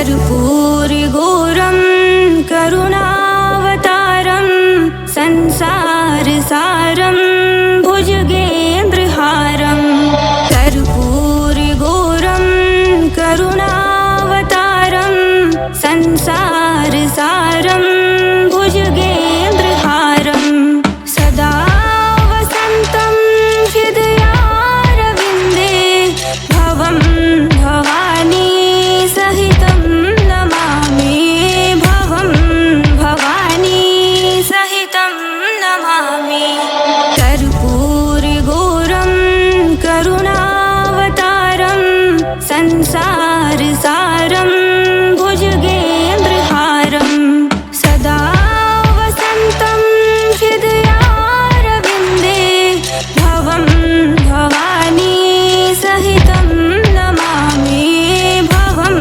कर्पूरगौरं करुणावतारं संसारसारं भुजगेन्द्रहारं कर्पूरगौरं करुणावतारं संसारसारं भुजगेन्द्रहारं सदा वसन्तं हृदयारविन्दे भवं भवानी सहितं नमामि भवं भवानी सहितं नमामि कर्पूरगौरं करुणावतारं संसारसारं भुजगेन्द्रहारं सदा वसन्तं हृदयारविन्दे भवं भवानी सहितं नमामि भवं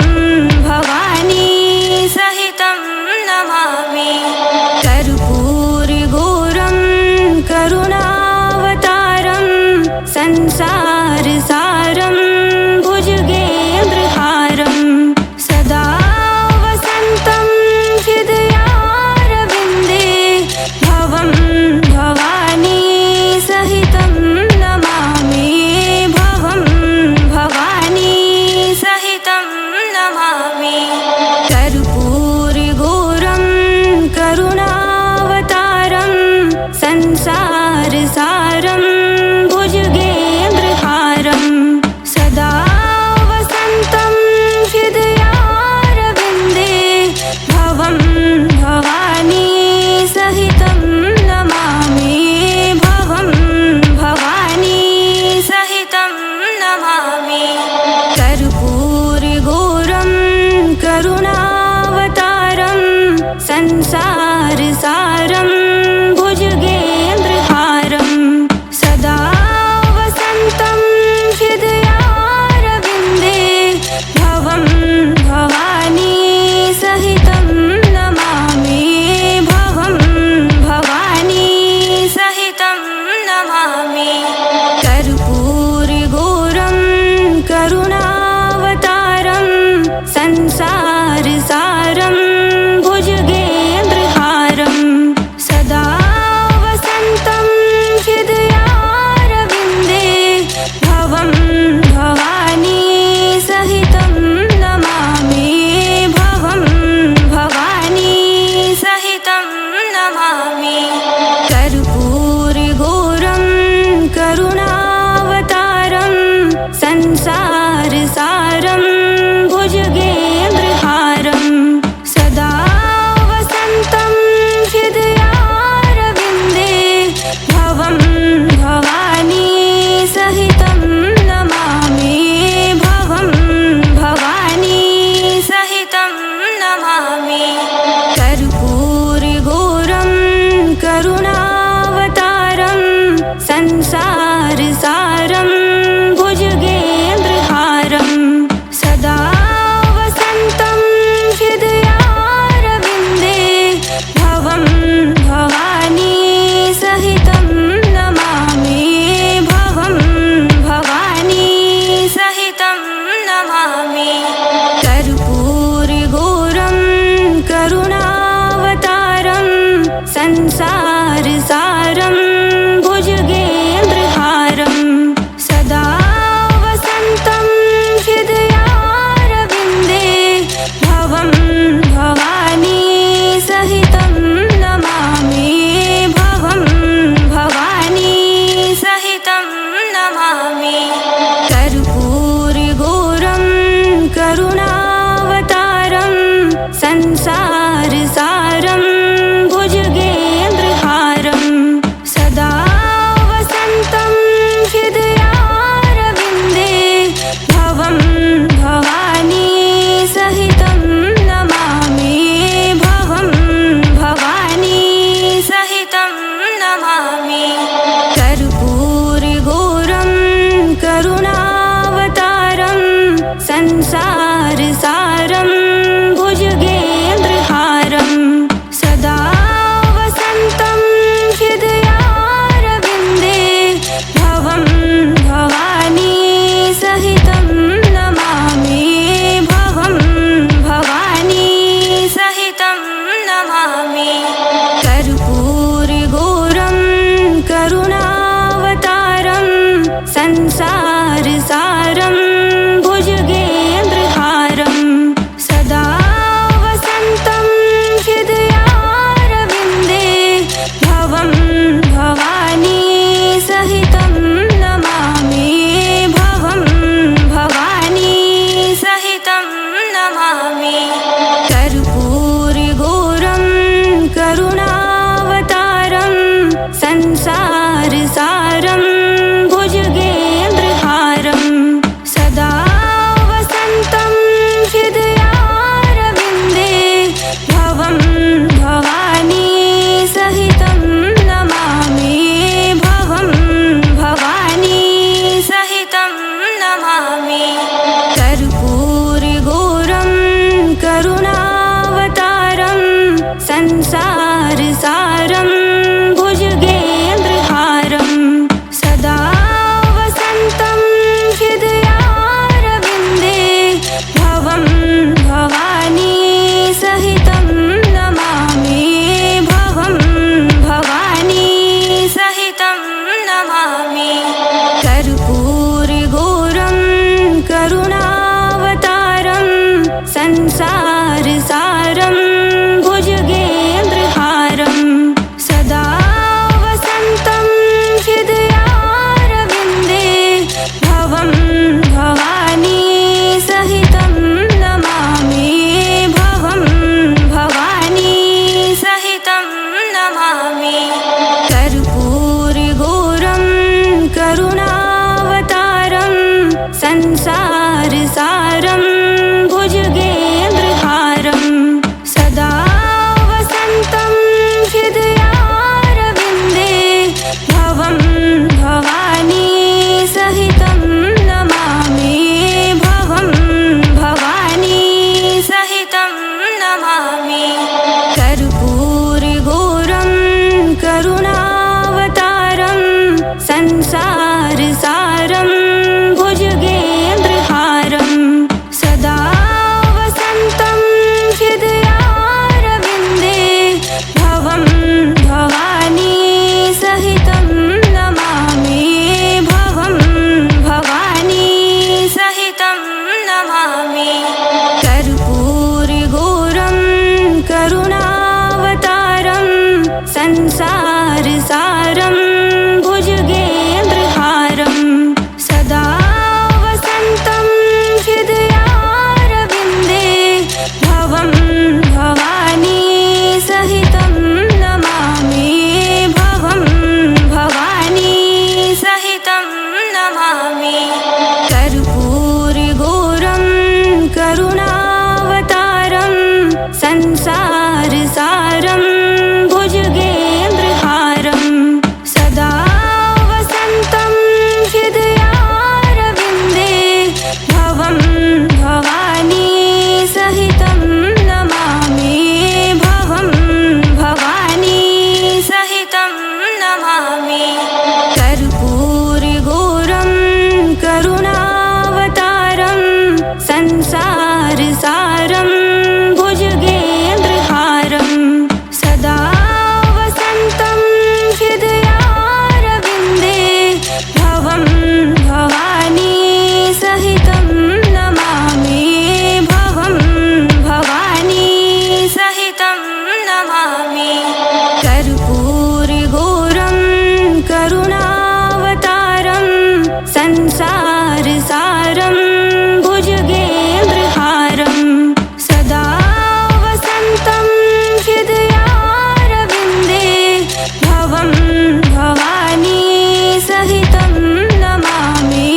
भवानी सहितं नमामि कर्पूरगौरं करुणावतारं संसारसारं भुजगेन्द्रहारं सदा वसन्तं हृदयारविन्दे भवं भवानी सहितं नमामि भवं भवानी सहितं नमामि कर्पूरगौरं करुणावतारं संसारसारं भुजगेन्द्रहारं सदा वसन्तं हृदयारविन्दे भवं भवानी सहितं नमामि भवं भवानी सहितं नमामि कर्पूरगौरं करुणावतारं संसारसारं भुजगेन्द्रहारं सदा वसन्तं हृदयारविन्दे भवं भवानी सहितं नमामि भवं भवानी सहितं नमामि कर्पूरगौरं करुणावतारं संसारसारं भुजगेन्द्रहारं सदा वसन्तं हृदयारविन्दे भवं भवानी सहितं नमामि भवं भवानी सहितं नमामि कर्पूरगौरं करुणावतारं संसारसारं भुजगेन्द्रहारं सदा वसन्तं हृदयारविन्दे भवं भवानी सहितं नमामि भवं भवानी सहितं नमामि कर्पूरगौरं करुणावतारं संसारसारं भुजगेन्द्रहारं सदा वसन्तं हृदयारविन्दे भवं भवानी सहितं नमामि भवं भवानी सहितं नमामि कर्पूरगौरं करुणावतारं संसारसारं भुजगेन्द्रहारं सदा वसन्तं हृदयारविन्दे भवं भवानी सहितं नमामि भवं भवानी सहितं नमामि कर्पूरगौरं करुणावतारं संसारसारं भुजगेन्द्रहारं सदा वसन्तं हृदयारविन्दे भवं भवानी सहितं नमामि भवं भवानी सहितं नमामि कर्पूरगौरं करुणावतारं संसारसारं भुजगेन्द्रहारं सदा वसन्तं हृदयारविन्दे भवं भवानी सहितं नमामि भवं भवानी संसारसारं भुजगेन्द्रहारं सदा वसन्तं हृदयारविन्दे भवं भवानी सहितं नमामि भवं भवानी सहितं नमामि कर्पूरगौरं करुणावतारं संसारसारं भुजगेन्द्रहारं सदा वसन्तं हृदयारविन्दे भवं भवानी सहितं नमामि भवं भवानी सहितं नमामि कर्पूरगौरं करुणावतारं संसारसारं भुजगेन्द्रहारं सदा वसन्तं हृदयारविन्दे भवं भवानी सहितं नमामि भवं भवानी सहितं नमामि कर्पूरगौरं करुणावतारं संसारसारं भुजगेन्द्रहारं सदा वसन्तं हृदयारविन्दे भवं भवानी सहितं नमामि भवं भवानी सहितं नमामि कर्पूरगौरं करुणावतारं संसारसारं भुजगेन्द्रहारं सदा वसन्तं हृदयारविन्दे भवं भवानी सहितं नमामि भवं भवानी सहितं नमामि कर्पूरगौरं करुणावतारं संसारसारं भुजगेन्द्रहारं सदा वसन्तं हृदयारविन्दे भवं भवानी सहितं नमामि भवं भवानी सहितं नमामि कर्पूरगौरं करुणावतारं संसारसारं भुजगेन्द्रहारं सदा वसन्तं हृदयारविन्दे भवं भवानी सहितं नमामि भवं भवानी सहितं नमामि कर्पूरगौरं करुणावतारं संसारसारं भुजगेन्द्रहारं सदा वसन्तं हृदयारविन्दे भवं भवानी सहितं नमामि भवं भवानी सहितं नमामि कर्पूरगौरं करुणावतारं संसारसारं भुजगेन्द्रहारं सदा वसन्तं हृदयारविन्दे भवं भवानी सहितं नमामि भवं भवानी सहितं नमामि कर्पूरगौरं करुणावतारं संसारसारं भुजगेन्द्रहारं सदा वसन्तं हृदयारविन्दे भवं भवानी सहितं नमामि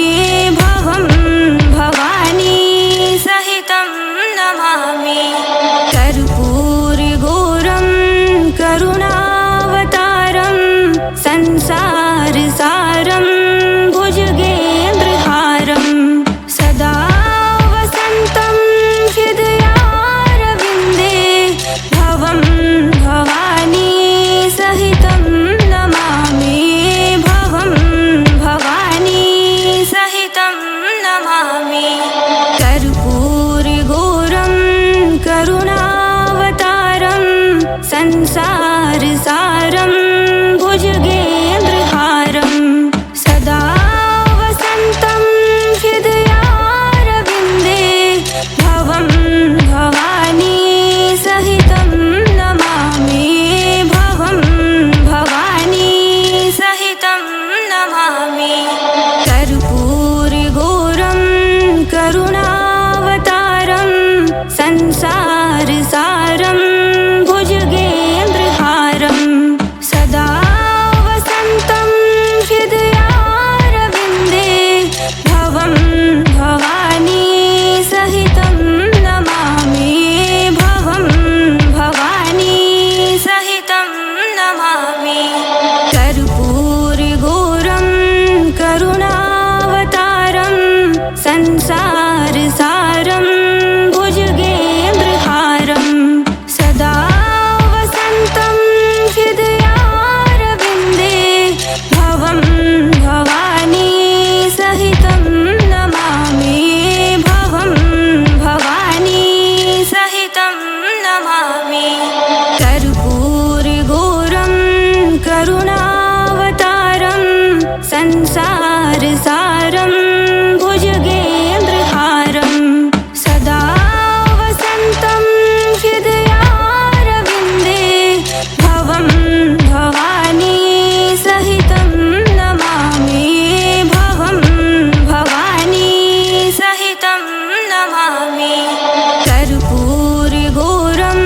संसारसारं भुजगेन्द्रहारं सदा वसन्तं हृदयारविन्दे भवं भवानी सहितं नमामि भवं भवानी सहितं नमामि कर्पूरगौरं करुणावतारं संसारसारं भुजगेन्द्रहारं सदा वसन्तं हृदयारविन्दे भवं भवानी सहितं नमामि भवं भवानी सहितं नमामि कर्पूरगौरं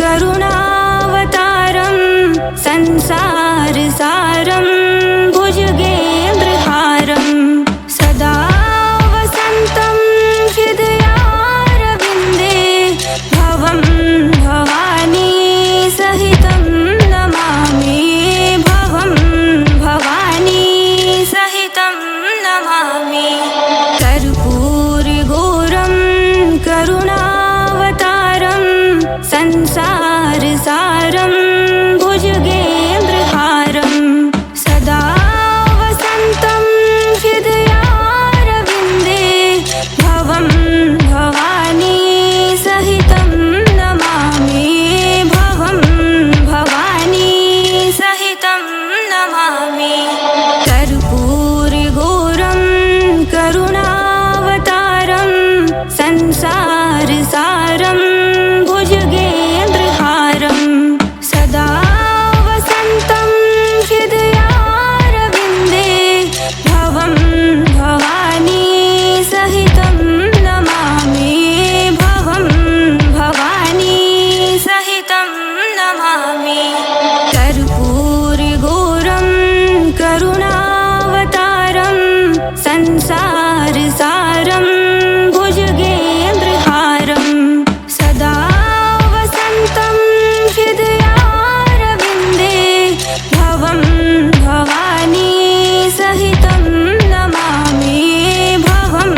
करुणावतारं संसारसारं भुजगेन्द्रहारं सदा वसन्तं हृदयारविन्दे भवं भवानी सहितं नमामि भवं भवानी सहितं नमामि कर्पूरगौरं करुणावतारं संसारसारं भुजगेन्द्रहारं सदा वसन्तं हृदयारविन्दे भवं भवानी सहितं नमामि भवं भवानी सहितं नमामि कर्पूरगौरं करुणावतारं संसारसारं भुजगेन्द्रहारं सदा वसन्तं हृदयारविन्दे भवं भवानी सहितं नमामि भवं भवानी सहितं नमामि कर्पूरगौरं करुणावतारं संसारसारं भुजगेन्द्रहारं सदा वसन्तं हृदयारविन्दे भवं भवानी सहितं नमामि भवं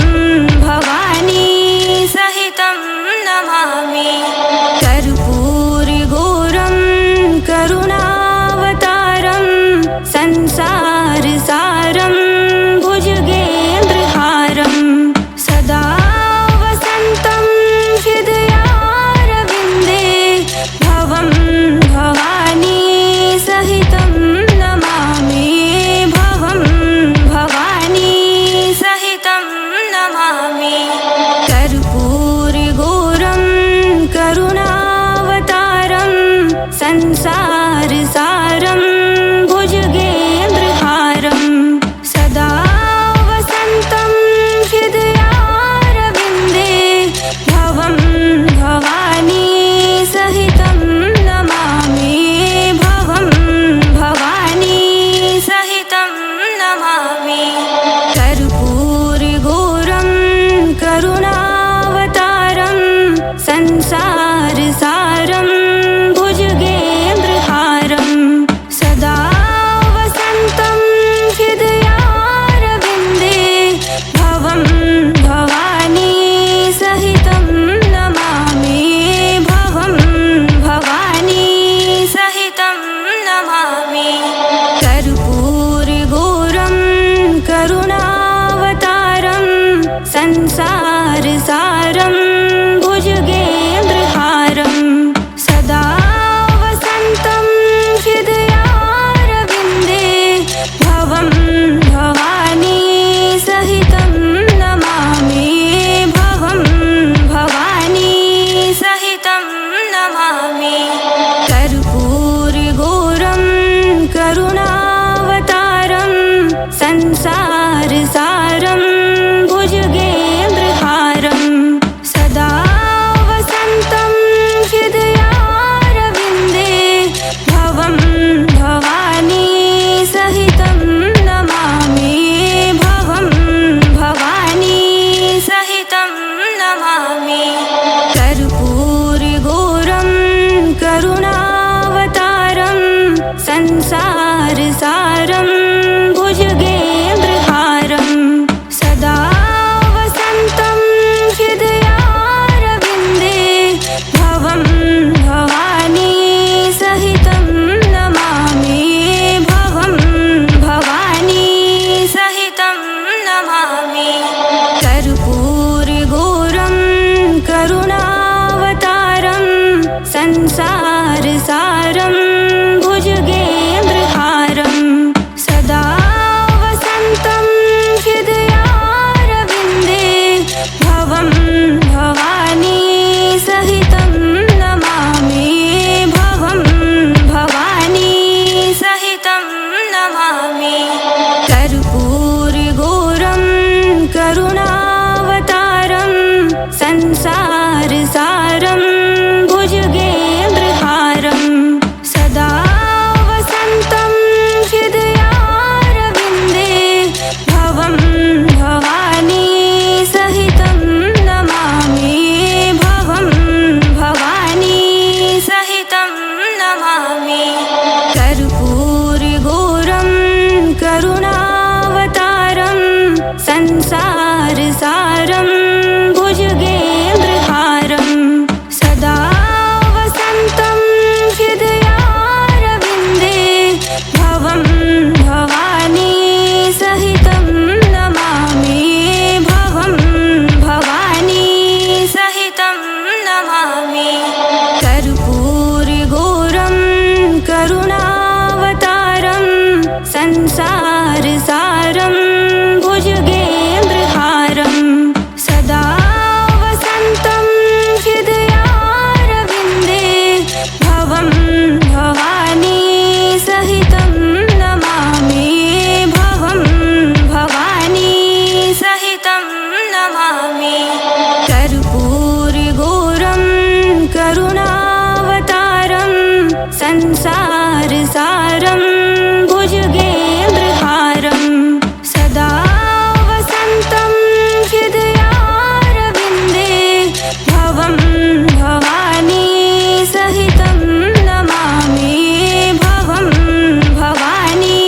भवानी सहितं नमामि कर्पूरगौरं करुणावतारं संसारसारं भुजगेन्द्रहारं सदा वसन्तं हृदयारविन्दे भवं भवानी सहितं नमामि भवं भवानी सहितं नमामि कर्पूरगौरं करुणावतारं संसारसारं भुजगेन्द्रहारं सदा वसन्तं हृदयारविन्दे भवं भवानी सहितं नमामि भवं भवानी सहितं नमामि कर्पूरगौरं करुणावतारं संसारसारं भुजगेन्द्रहारं सदा वसन्तं हृदयारविन्दे भवं भवानी सहितं नमामि भवं भवानी सहितं नमामि कर्पूरगौरं करुणावतारं संसारसारं भुजगेन्द्रहारं सदा वसन्तं हृदयारविन्दे भवं भवानी सहितं नमामि भवं भवानी सहितं नमामि कर्पूरगौरं करुणावतारं संसारसारं भुजगेन्द्रहारं सदा वसन्तं हृदयारविन्दे भवं भवानी सहितं नमामि भवं भवानी सहितं नमामि कर्पूरगौरं करुणावतारं संसारसारं भुजगेन्द्रहारं सदा वसन्तं भवानी सहितं नमामि भवं भवानी सहितं नमामि कर्पूरगौरं करुणावतारं संसारसारं भुजगेन्द्रहारं सदा वसन्तं हृदयारविन्दे भवं भवानी सहितं नमामि भवं भवानी सहितं नमामि कर्पूरगौरं करुणावतारं संसारसारं भुजगेन्द्रहारं सदा वसन्तं हृदयारविन्दे भवं भवानी सहितं नमामि भवं भवानी सहितं नमामि कर्पूरगौरं करुणावतारं संसारसारं भुजगेन्द्रहारं सदा वसन्तं हृदयारविन्दे भवं भवानी सहितं नमामि भवं भवानी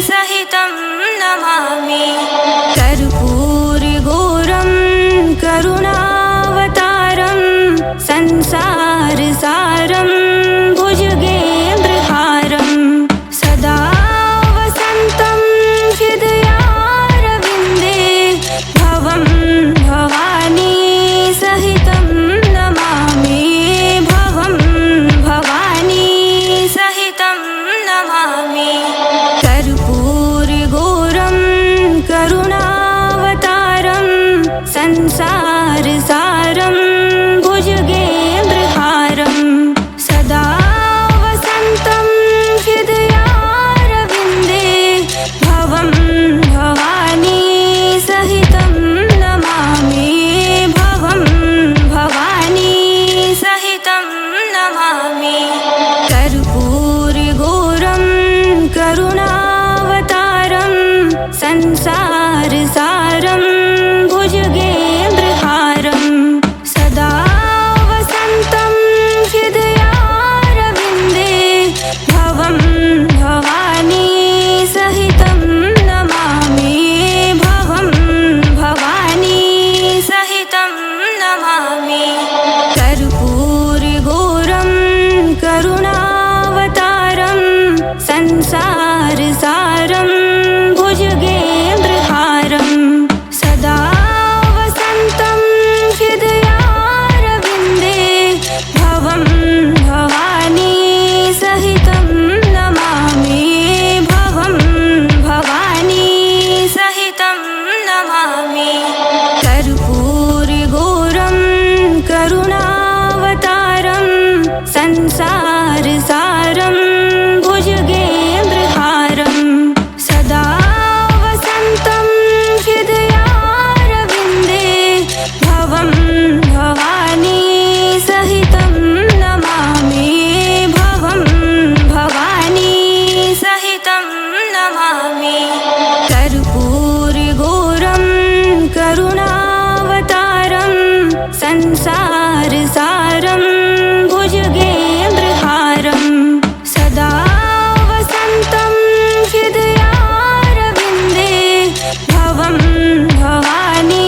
सहितं नमामि कर्पूरगौरं करुणावतारं संसारसारं भुजगेन्द्रहारं सदा वसन्तं हृदयारविन्दे भवं भवानी सहितं नमामि भवं भवानी सहितं नमामि कर्पूरगौरं करुणावतारं संसारसारं भुजगेन्द्रहारं सदा वसन्तं हृदयारविन्दे भवं भवानी सहितं नमामि भवं भवानी सहितं नमामि कर्पूरगौरं करुणावतारं संसारसारं भुजगेन्द्रहारं सदा वसन्तं हृदयारविन्दे भवं भवानी सहितं नमामि भवं भवानी सहितं नमामि कर्पूरगौरं करुणावतारं संसारसारं भुजगेन्द्रहारं सदा वसन्तं हृदयारविन्दे भवं भवानी सहितं नमामि भवं भवानी सहितं नमामि कर्पूरगौरं करुणावतारं संसारसारं भुजगेन्द्रहारं सदा वसन्तं हृदयारविन्दे भवं भवानी सहितं नमामि भवं भवानी सहितं नमामि कर्पूरगौरं करुणावतारं संसारसारं भुजगेन्द्रहारं सदा वसन्तं हृदयारविन्दे भवं भवानी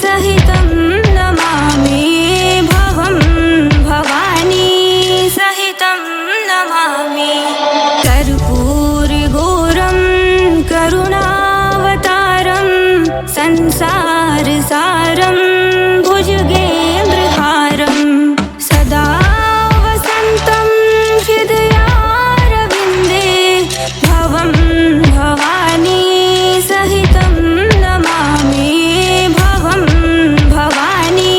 सहितं नमामि भवं भवानी सहितं नमामि कर्पूरगौरं करुणावतारं संसारसारं भुजगेन्द्रहारं सदा वसन्तं हृदयारविन्दे भवं भवानी सहितं नमामि भवं भवानी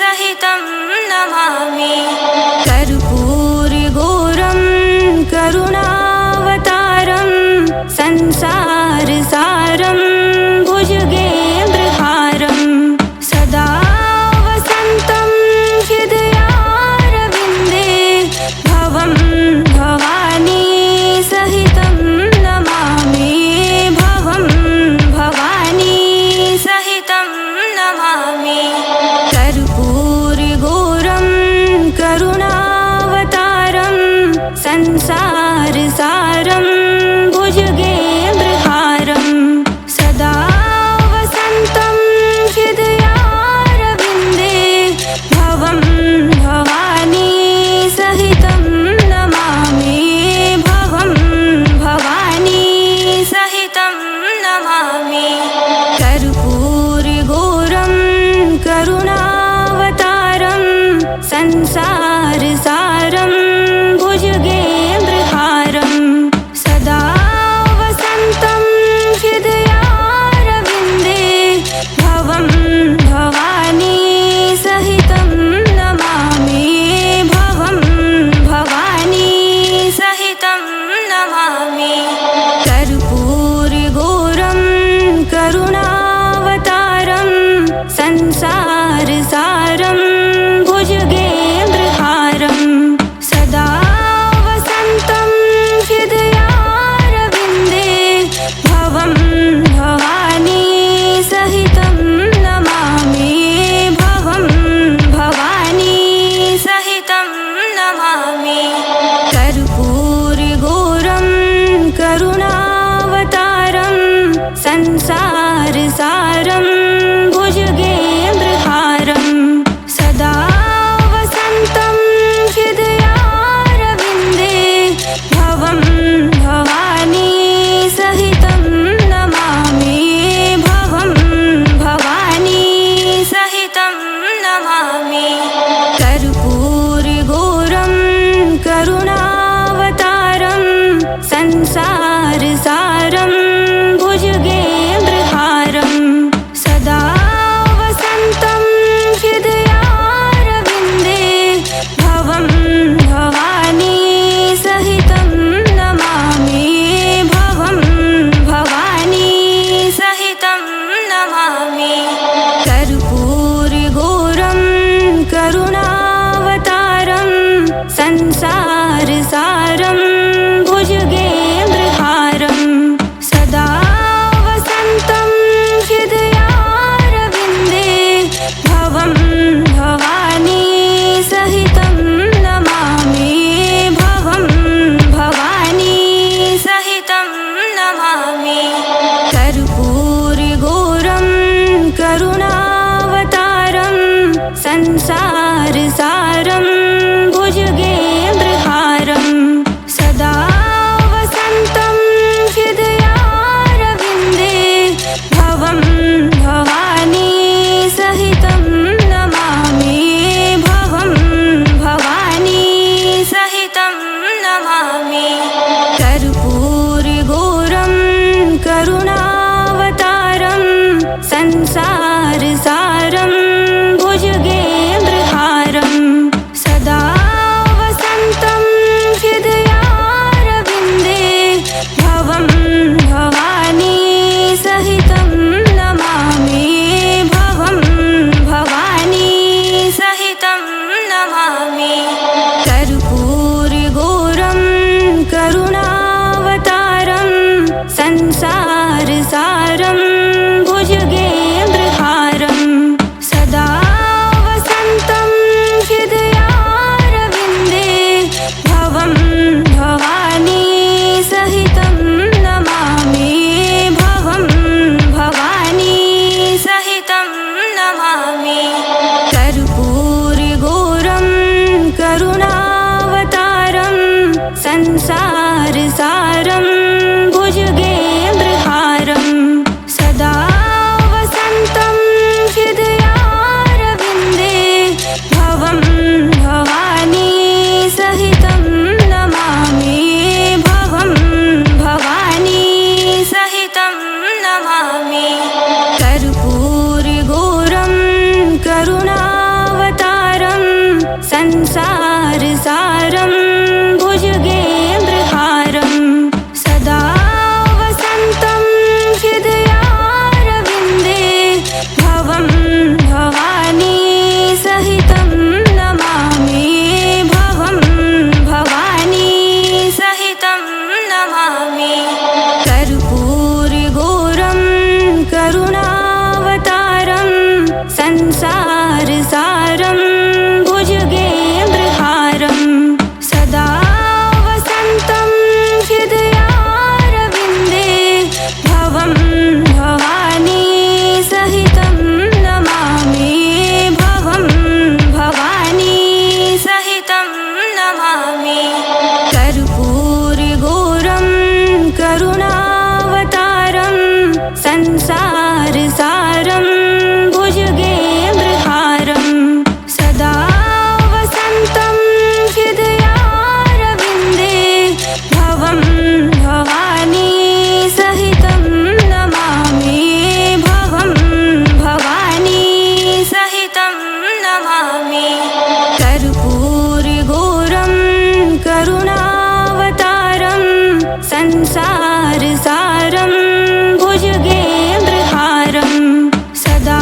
सहितं नमामि कर्पूरगौरं करुणावतारं संसारसारं भुजगेन्द्रहारं संसारसारं भुजगेन्द्रहारं सदा वसन्तं हृदयारविन्दे भवं भवानी सहितं नमामि भवं भवानी सहितं नमामि कर्पूरगौरं करुणावतारं संसारसारं भुजगेन्द्रहारं सदा वसन्तं हृदयारविन्दे भवं भवानी सहितं नमामि भवं भवानी सहितं नमामि कर्पूरगौरं करुणावतारं संसारसारं भुजगेन्द्रहारं सदा वसन्तं हृदयारविन्दे भवं भवानी सहितं नमामि भवं भवानी सहितं नमामि कर्पूरगौरं करुणावतारं संसारसारं भुजगेन्द्रहारं सदा वसन्तं हृदयारविन्दे भवं भवानी सहितं नमामि भवं भवानी सहितं नमामि कर्पूरगौरं करुणावतारं संसारसारं भुजगेन्द्रहारं सदा वसन्तं हृदयारविन्दे भवं भवानी सहितं नमामि भवं भवानी सहितं नमामि कर्पूरगौरं करुणावतारं संसारसारं भुजगेन्द्रहारं सदा वसन्तं हृदयारविन्दे भवं भवानी सहितं नमामि भवं भवानी सहितं नमामि कर्पूरगौरं करुणावतारं संसारसारं भुजगेन्द्रहारं सदा वसन्तं हृदयारविन्दे भवं भवानी सहितं नमामि भवं भवानी सहितं नमामि कर्पूरगौरं करुणावतारं संसारसारं भुजगेन्द्रहारं सदा वसन्तं हृदयारविन्दे भवं भवानी सहितं नमामि भवं भवानी सहितं नमामि कर्पूरगौरं करुणावतारं संसारसारं भुजगेन्द्रहारं सदा वसन्तं हृदयारविन्दे भवं भवानी सहितं नमामि भवं भवानी सहितं नमामि कर्पूरगौरं करुणावतारं संसारसारं भुजगेन्द्रहारं सदा वसन्तं हृदयारविन्दे भवं भवानी सहितं नमामि भवं भवानी सहितं नमामि कर्पूरगौरं करुणावतारं संसारसारं भुजगेन्द्रहारं सदा संसारसारं भुजगेन्द्रहारं सदा वसन्तं हृदयारविन्दे भवं भवानी सहितं नमामि भवं भवानी सहितं नमामि कर्पूरगौरं करुणावतारं संसारसारं भुजगेन्द्रहारं सदा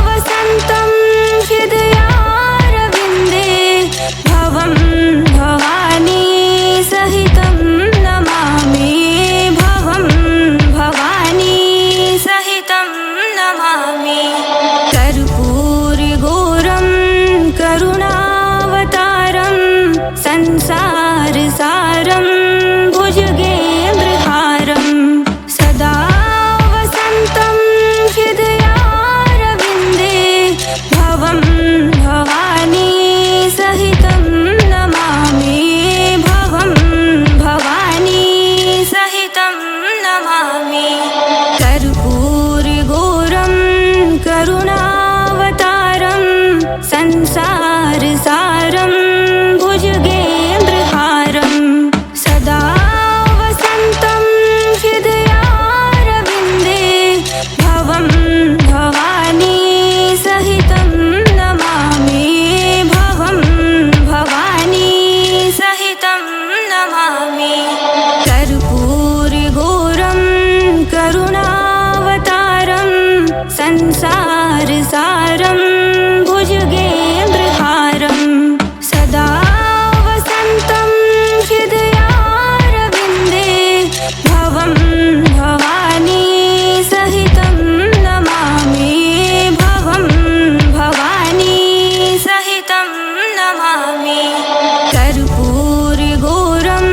वसन्तं हृदयारविन्दे भवं भवानी सहितं नमामि भवं भवानी सहितं नमामि कर्पूरगौरं करुणावतारं संसारसारं भुजगेन्द्रहारं सदा वसन्तं हृदयारविन्दे भवं भवानी सहितं नमामि भवं भवानी सहितं नमामि कर्पूरगौरं करुणावतारं संसारसारं भुजगेन्द्रहारं सदा वसन्तं हृदयारविन्दे भवं भवानी सहितं नमामि भवं भवानी सहितं नमामि कर्पूरगौरं करुणावतारं संसारसारं भुजगेन्द्रहारं सदा वसन्तं हृदयारविन्दे भवं भवानी सहितं नमामि भवं भवानी सहितं नमामि कर्पूरगौरं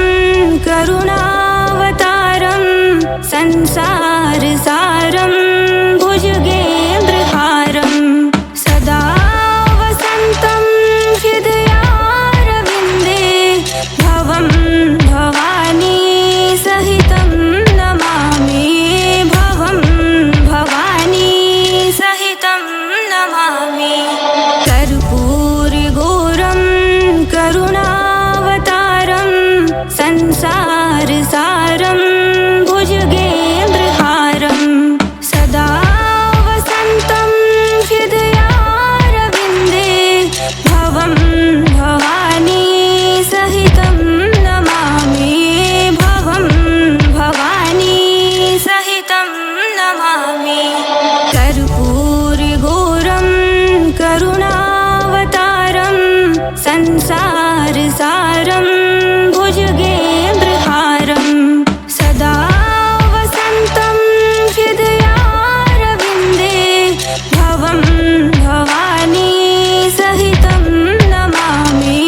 करुणावतारं संसारसारं भुजगेन्द्रहारं सदा वसन्तं हृदयारविन्दे भवं भवानी सहितं नमामि भवं भवानी सहितं नमामि कर्पूरगौरं करुणावतारं संसारसारं भुजगेन्द्रहारं सदा वसन्तं हृदयारविन्दे भवं भवानी सहितं नमामि भवं भवानी सहितं नमामि कर्पूरगौरं करुणावतारं संसारसारं भुजगेन्द्रहारं सदा वसन्तं हृदयारविन्दे भवं भवानी सहितं नमामि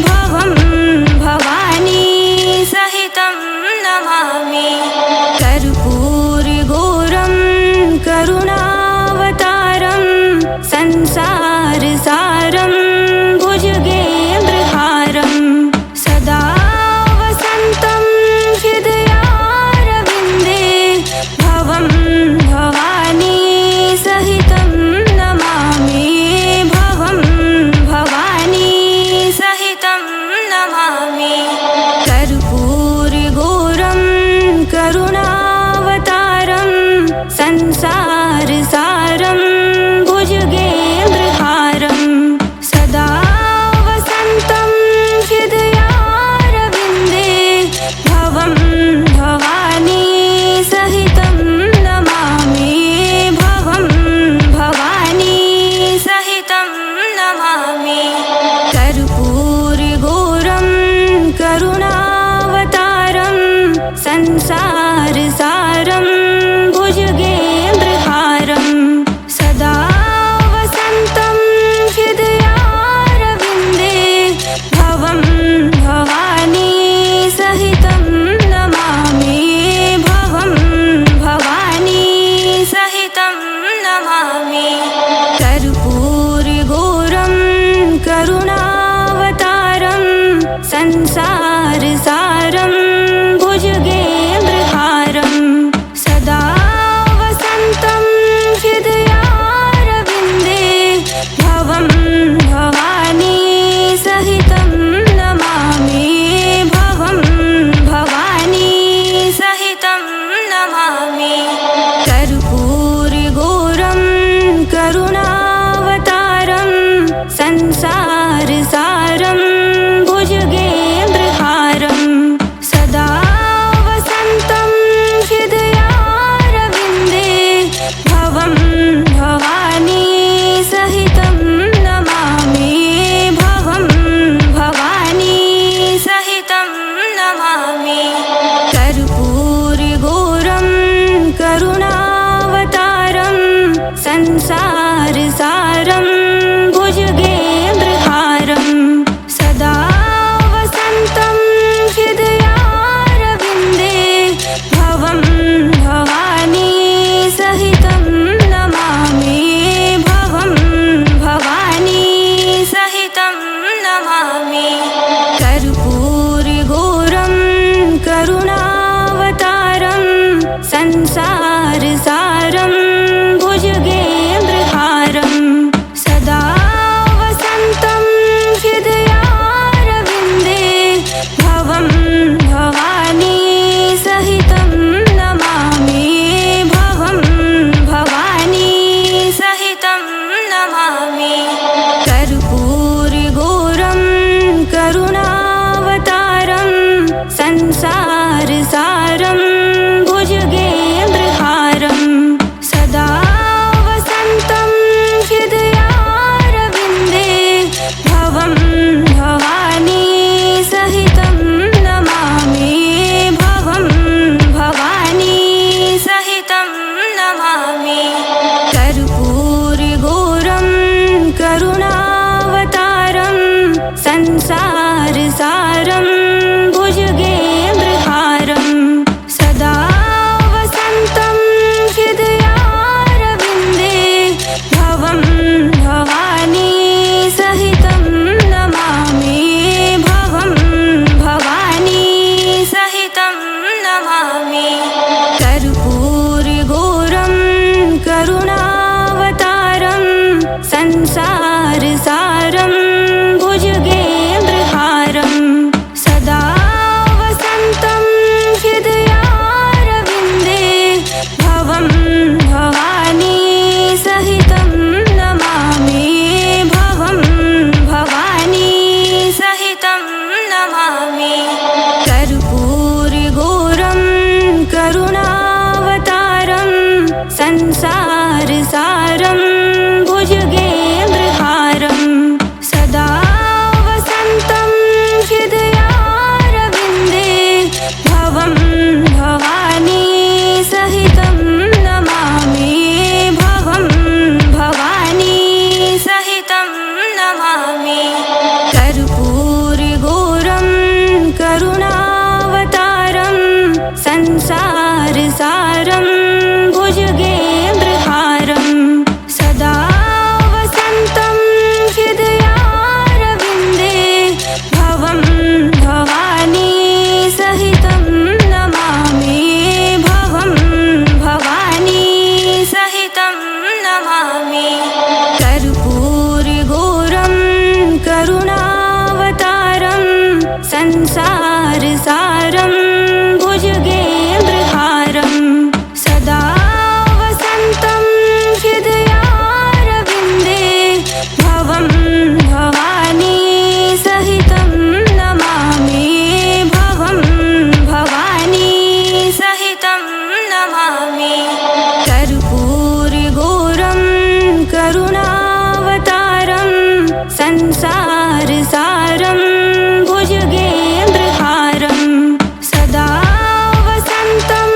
भवं भवानी सहितं नमामि कर्पूरगौरं करुणावतारं संसारसारं भुजगेन्द्रहारं सदा वसन्तं हृदयारविन्दे भवं भवानी सहितं नमामि भवं भवानी सहितं नमामि कर्पूरगौरं करुणावतारं संसारसारं भुजगेन्द्रहारं सदा वसन्तं हृदयारविन्दे भवं भवानी सहितं नमामि भवं भवानी सहितं नमामि कर्पूरगौरं करुणावतारं संसारसारं भुजगेन्द्रहारं सदा वसन्तं हृदयारविन्दे भवं भवानी सहितं नमामि भवं भवानी सहितं नमामि कर्पूरगौरं करुणावतारं संसारसारं भुजगेन्द्रहारं भवानी सहितं नमामि भवं भवानी सहितं नमामि कर्पूरगौरं करुणावतारं संसारसारं भुजगेन्द्रहारं सदा वसन्तं हृदयारविन्दे भवं भवानी सहितं नमामि भवं भवानी सहितं नमामि कर्पूरगौरं करुणावतारं संसारसारं भुजगेन्द्रहारं सदा वसन्तं हृदयारविन्दे भवं भवानी सहितं नमामि भवं भवानी सहितं नमामि कर्पूरगौरं करुणावतारं संसारसारं भुजगेन्द्रहारं सदा वसन्तं हृदयारविन्दे भवं भवानी सहितं नमामि भवं भवानी सहितं नमामि कर्पूरगौरं करुणावतारं संसारसारं भुजगेन्द्रहारं सदा वसन्तं हृदयारविन्दे भवं भवानी सहितं नमामि भवं भवानी सहितं नमामि कर्पूरगौरं करुणावतारं संसारसारं भुजगेन्द्रहारं सदा वसन्तं हृदयारविन्दे भवं भवानी सहितं नमामि भवं भवानी सहितं नमामि कर्पूरगौरं करुणावतारं संसारसारं भुजगेन्द्रहारं सदा वसन्तं हृदयारविन्दे भवं भवानी सहितं नमामि भवं भवानी सहितं नमामि कर्पूरगौरं करुणावतारं संसारसारं भुजगेन्द्रहारं सदा वसन्तं हृदयारविन्दे भवं भवानी सहितं नमामि भवं भवानी सहितं नमामि कर्पूरगौरं करुणावतारं संसारसारं भुजगेन्द्रहारं सदा वसन्तं हृदयारविन्दे भवं भवानी सहितं नमामि भवं भवानी सहितं नमामि कर्पूरगौरं करुणावतारं संसारसारं भुजगेन्द्रहारं सदा वसन्तं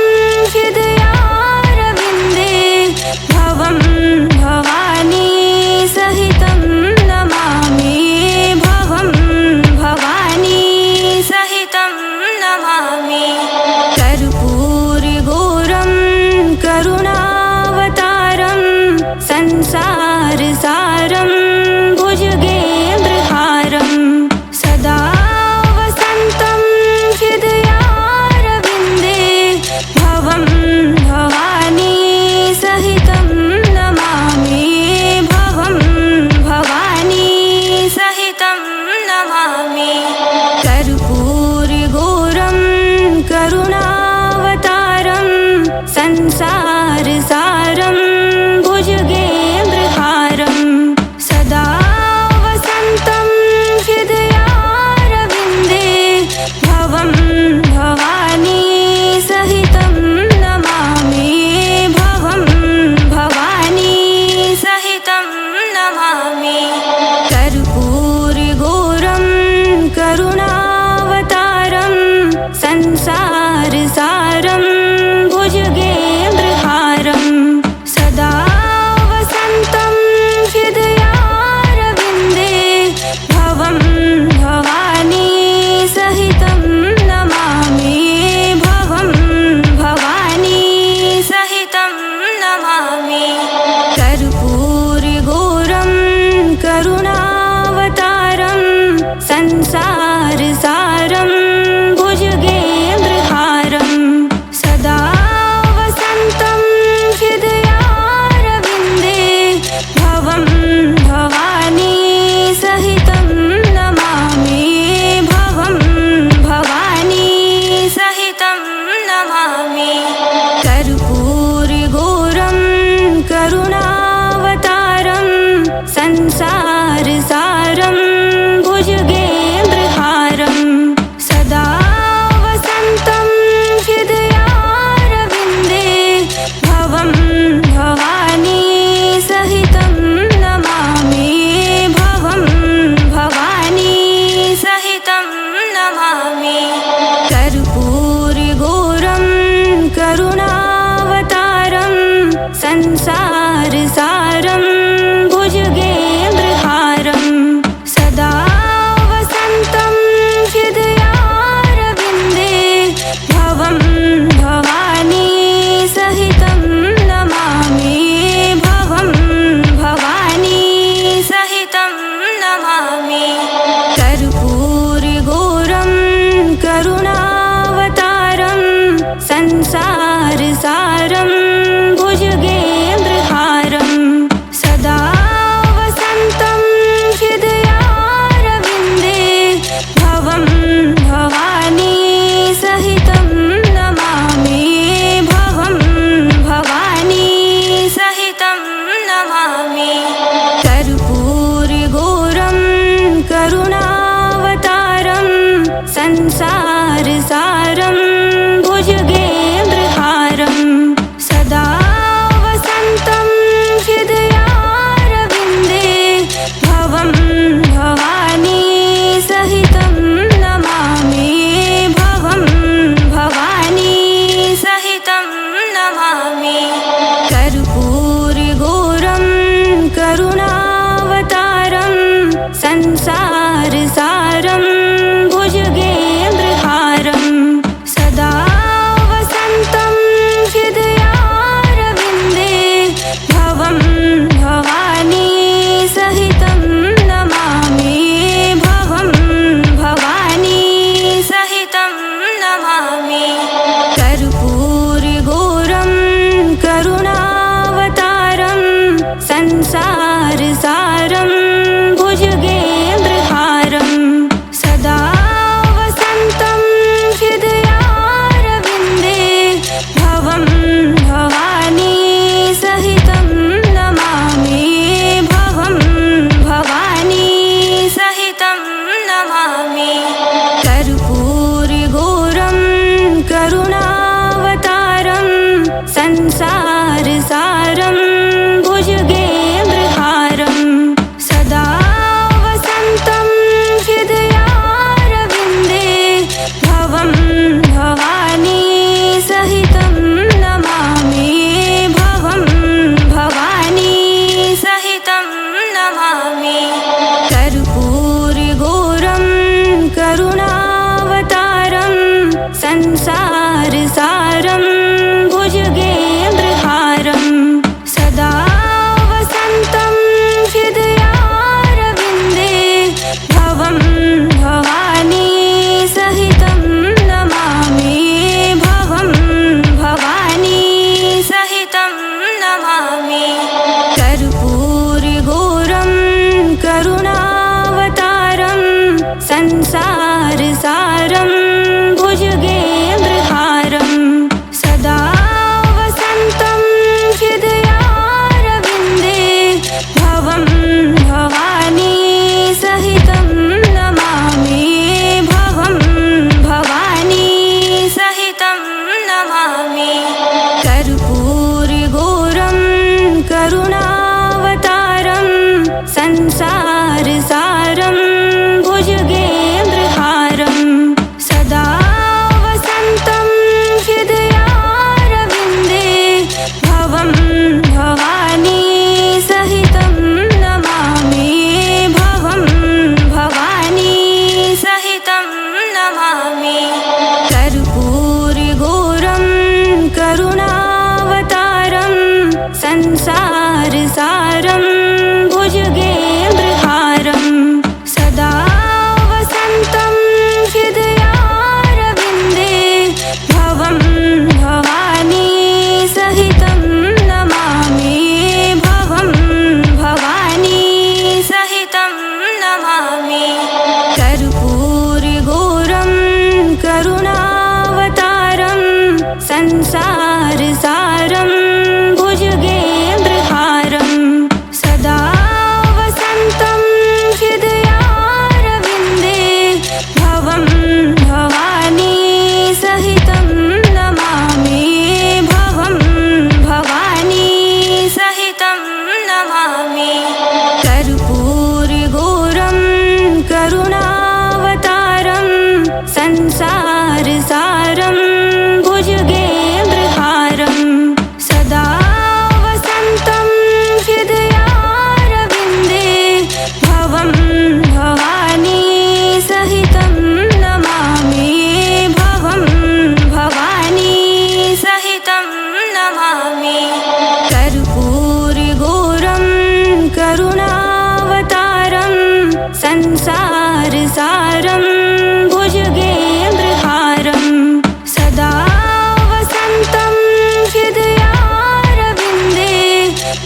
हृदयारविन्दे भवं भवानी सहितं नमामि भवं भवानी सहितं नमामि कर्पूरगौरं करुणावतारं संसारसारं भुजगेन्द्रहारं सदा वसन्तं हृदयारविन्दे भवं भवानी सहितं नमामि भवं भवानी सहितं नमामि कर्पूरगौरं करुणावतारं संसारसारं भुजगेन्द्रहारं संसारसारं भुजगेन्द्रहारं सदा वसन्तं हृदयारविन्दे भवं भवानी सहितं नमामि भवं भवानी सहितं नमामि कर्पूरगौरं करुणावतारं संसारसारं भुजगेन्द्रहारं सदा वसन्तं हृदयारविन्दे भवं भवानी सहितं नमामि भवं भवानी सहितं नमामि कर्पूरगौरं करुणावतारं संसारसारं भुजगेन्द्रहारं सदा वसन्तं हृदयारविन्दे भवं भवानी सहितं नमामि भवं भवानी सहितं नमामि कर्पूरगौरं करुणावतारं संसारसारं भुजगेन्द्रहारं सदा वसन्तं हृदयारविन्दे भवं भवानी सहितं नमामि भवं भवानी सहितं नमामि कर्पूरगौरं करुणावतारं संसारसारं भुजगेन्द्रहारं सदा वसन्तं हृदयारविन्दे भवं भवानी सहितं नमामि भवं भवानी सहितं नमामि कर्पूरगौरं करुणावतारं संसारसारं भुजगेन्द्रहारं सदा वसन्तं हृदयारविन्दे भवं भवानी सहितं नमामि भवं भवानी सहितं नमामि कर्पूरगौरं करुणावतारं संसारसारं भुजगेन्द्रहारं सदा वसन्तं हृदयारविन्दे भवं भवानी सहितं नमामि भवं भवानी सहितं नमामि कर्पूरगौरं करुणावतारं संसारसारं भुजगेन्द्रहारं सदा वसन्तं हृदयारविन्दे भवं भवानी सहितं नमामि भवं भवानी सहितं नमामि कर्पूरगौरं करुणावतारं संसारसारं भुजगेन्द्रहारं सदा वसन्तं हृदयारविन्दे भवं भवानी सहितं नमामि भवं भवानी सहितं नमामि कर्पूरगौरं करुणावतारं संसारसारं भुजगेन्द्रहारं सदा वसन्तं हृदयारविन्दे भवं भवानी सहितं नमामि भवं भवानी सहितं नमामि कर्पूरगौरं करुणावतारं संसारसारं भुजगेन्द्रहारं सदा वसन्तं हृदयारविन्दे भवं भवानी सहितं नमामि भवं भवानी सहितं नमामि कर्पूरगौरं करुणावतारं संसारसारं भुजगेन्द्रहारं सदा वसन्तं संसारसारं भुजगेन्द्रहारं सदा वसन्तं हृदयारविन्दे भवं भवानी सहितं नमामि भवं भवानी सहितं नमामि कर्पूरगौरं करुणावतारं संसारसारं भुजगेन्द्रहारं सदा वसन्तं हृदयारविन्दे भवं भवानी सहितं नमामि भवं भवानी सहितं नमामि कर्पूरगौरं करुणावतारं संसारसारं भुजगेन्द्रहारं सदा वसन्तं हृदयारविन्दे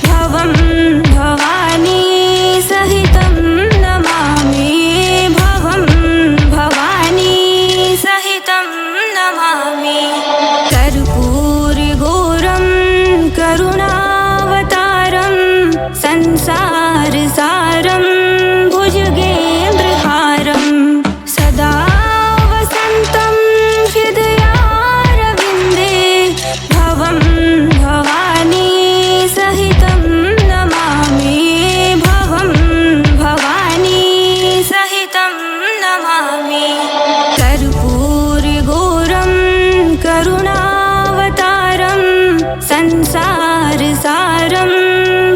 भवं भवानी सहितं नमामि भवं भवानी सहितं नमामि कर्पूरगौरं करुणावतारं संसारसारं भुजगेन्द्रहारं सदा वसन्तं हृदयारविन्दे भवं भवानी सहितं नमामि भवं भवानी सहितं नमामि कर्पूरगौरं करुणावतारं संसारसारं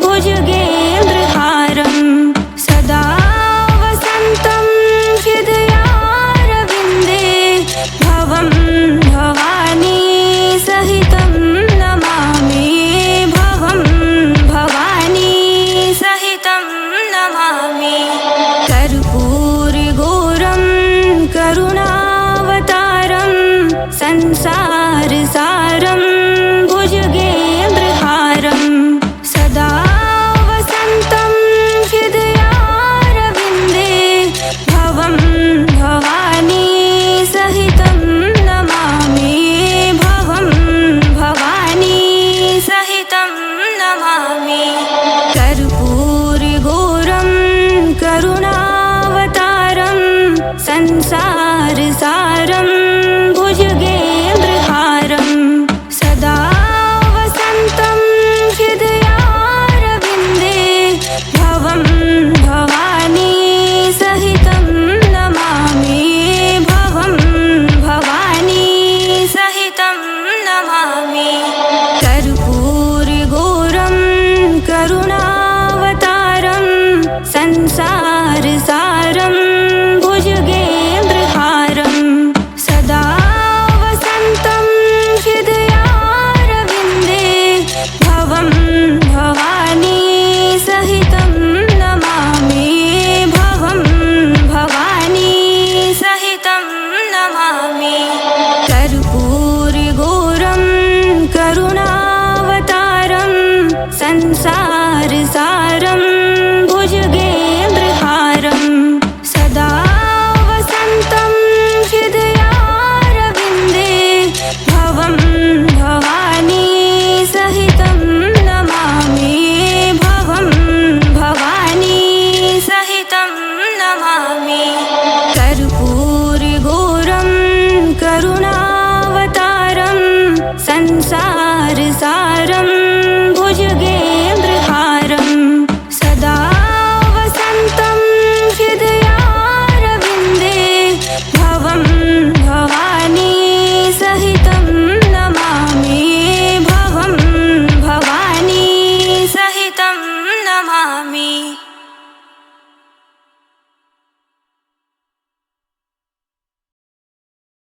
भुजगेन्द्रहारं सदा वसन्तं हृदयारविन्दे भवं भवानी सहितं नमामि भवं भवानी सहितं नमामि कर्पूरगौरं करुणावतारं संसारसारं भुजगेन्द्रहारं सदा वसन्तं हृदयारविन्दे भवं भवानी सहितं नमामि भवं भवानी सहितं नमामि कर्पूरगौरं करुणावतारं संसारसारं भुजगेन्द्रहारं सदा वसन्तं हृदयारविन्दे भवं भवानी सहितं नमामि भवं भवानी सहितं नमामि कर्पूरगौरं करुणावतारं संसारसारं भुजगेन्द्रहारं सदा वसन्तं हृदयारविन्दे भवं भवानी सहितं नमामि भवं भवानी सहितं नमामि कर्पूरगौरं करुणावतारं संसारसारं भुजगेन्द्रहारं सदा वसन्तं हृदयारविन्दे भवं भवानी सहितं नमामि भवं भवानी सहितं नमामि कर्पूरगौरं करुणावतारं संसारसारं